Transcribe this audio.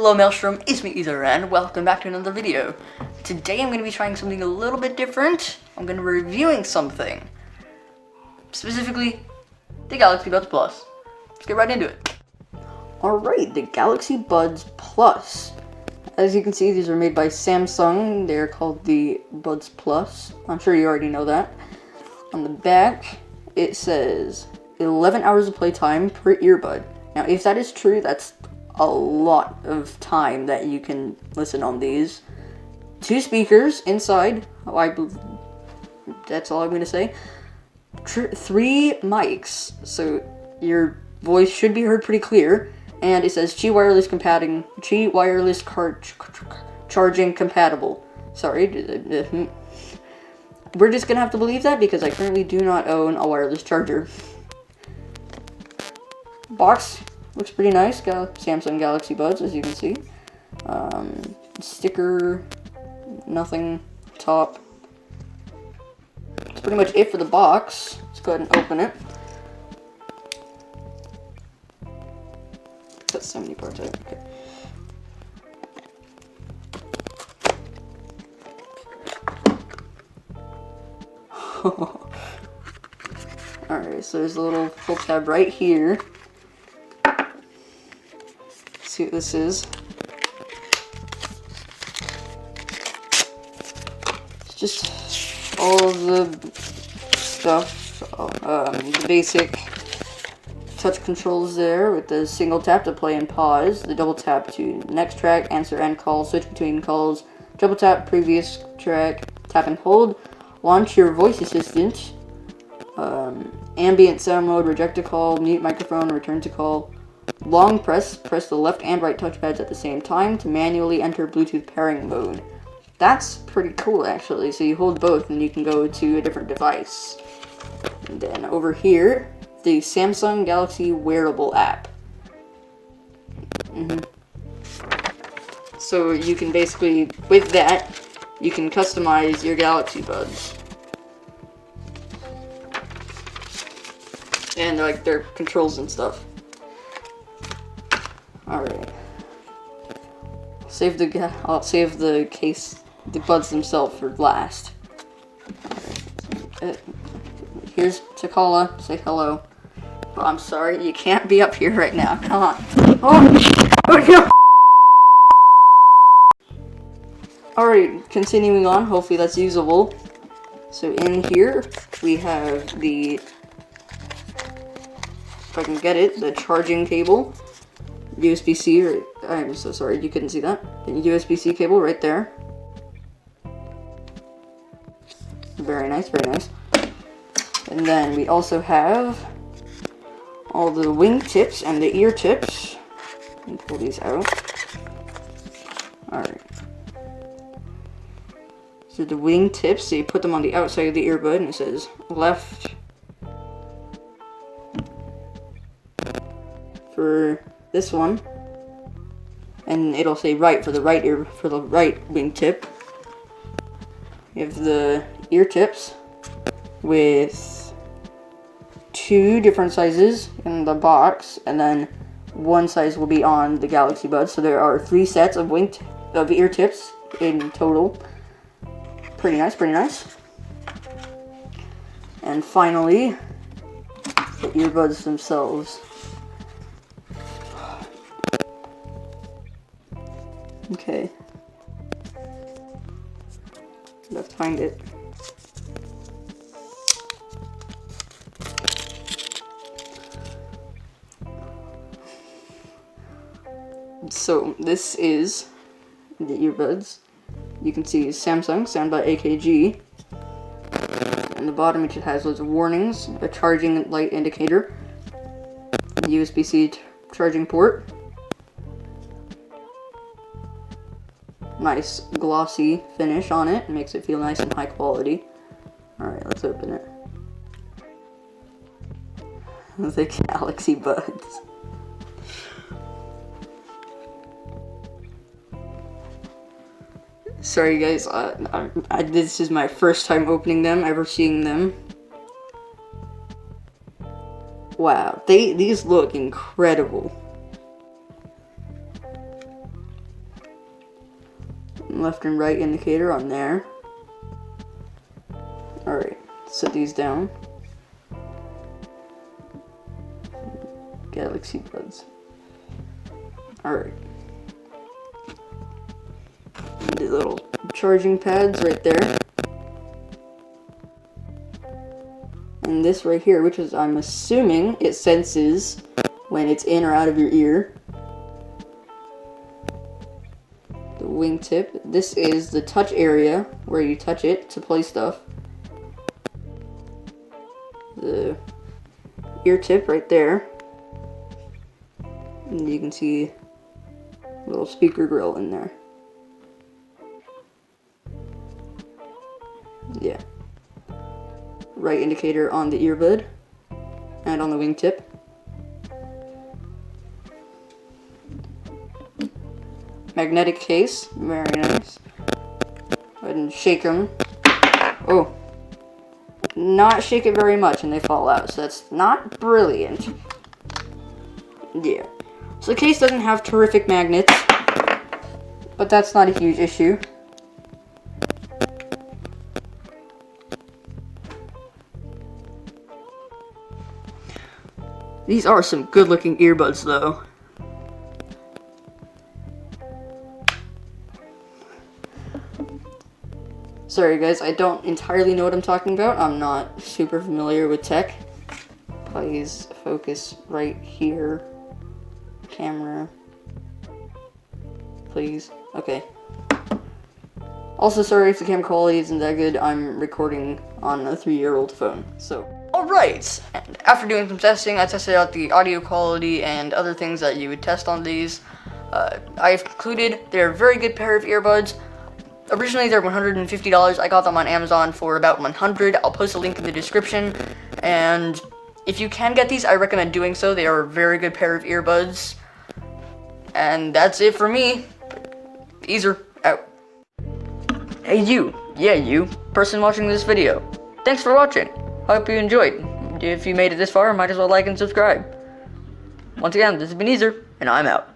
Hello Maelstrom, it's me Ether and welcome back to another video. Today I'm going to be trying something a little bit different. I'm going to be reviewing something. Specifically, the Galaxy Buds Plus. Let's get right into it. Alright, the Galaxy Buds Plus. As you can see, these are made by Samsung. They're called the Buds Plus. I'm sure you already know that. On the back, it says 11 hours of playtime per earbud. Now, if that is true, that's a lot of time that you can listen on these. 2 speakers inside. That's all I'm going to say. 3 mics, so your voice should be heard pretty clear. And it says Qi wireless charging compatible. Sorry, we're just gonna have to believe that because I currently do not own a wireless charger. Box looks pretty nice. Got Samsung Galaxy Buds, as you can see. Sticker, nothing. Top. That's pretty much it for the box. Let's go ahead and open it. That's so many parts out. Okay. Alright, so there's a little full tab right here. Let's see what this is. It's just all the stuff, the basic touch controls there with the single tap to play and pause, the double tap to next track, answer end call, switch between calls, double tap previous track, tap and hold, launch your voice assistant, ambient sound mode, reject a call, mute microphone, return to call, long press the left and right touchpads at the same time to manually enter Bluetooth pairing mode. That's pretty cool actually, so you hold both and you can go to a different device. And then over here, the Samsung Galaxy Wearable app. So you can basically, with that, you can customize your Galaxy Buds. And like their controls and stuff. Alright. I'll save the case, the buds themselves for last. Alright. Here's Takala, say hello. Oh, I'm sorry, you can't be up here right now. Come on. Oh no! Alright, continuing on. Hopefully that's usable. So in here, we have the, if I can get it, the charging cable. USB-C, I'm so sorry, you couldn't see that. The USB-C cable right there. Very nice, very nice. And then we also have all the wing tips and the ear tips. Let me pull these out. Alright. So the wing tips, so you put them on the outside of the earbud and it says left for this one. And it'll say right for the right ear, for the right wing tip. You have the ear tips with 2 different sizes in the box, and then 1 size will be on the Galaxy Buds. So there are 3 sets of ear tips in total. Pretty nice, pretty nice. And finally, the earbuds themselves. Okay. Let's find it. So this is the earbuds. You can see Samsung, sound by AKG. And the bottom it has loads of warnings, a charging light indicator, USB-C charging port. Nice glossy finish on it, makes it feel nice and high quality. Alright, let's open it. The Galaxy Buds. Sorry guys, this is my first time opening them, ever seeing them. Wow, these look incredible. left and right indicator on there. Alright, set these down. Galaxy Buds. Alright. The little charging pads right there. And this right here, which is, I'm assuming, it senses when it's in or out of your ear. The wingtip. This is the touch area where you touch it to play stuff. The ear tip right there. And you can see a little speaker grill in there. Yeah. Right indicator on the earbud and on the wingtip. Magnetic case, very nice. Go ahead and shake them. Oh, not shake it very much and they fall out, so that's not brilliant. Yeah. So the case doesn't have terrific magnets, but that's not a huge issue. These are some good looking earbuds though. Sorry guys, I don't entirely know what I'm talking about. I'm not super familiar with tech. Please focus right here. Camera. Please. Okay. Also, sorry if the camera quality isn't that good. I'm recording on a 3-year-old phone, so. Alright, and after doing some testing, I tested out the audio quality and other things that you would test on these. I've concluded they're a very good pair of earbuds. Originally they're $150. I got them on Amazon for about $100. I'll post a link in the description. And if you can get these, I recommend doing so. They are a very good pair of earbuds. And that's it for me. These are out. Hey you, yeah you, person watching this video. Thanks for watching. Hope you enjoyed. If you made it this far, might as well like and subscribe. Once again, this has been Easer, and I'm out.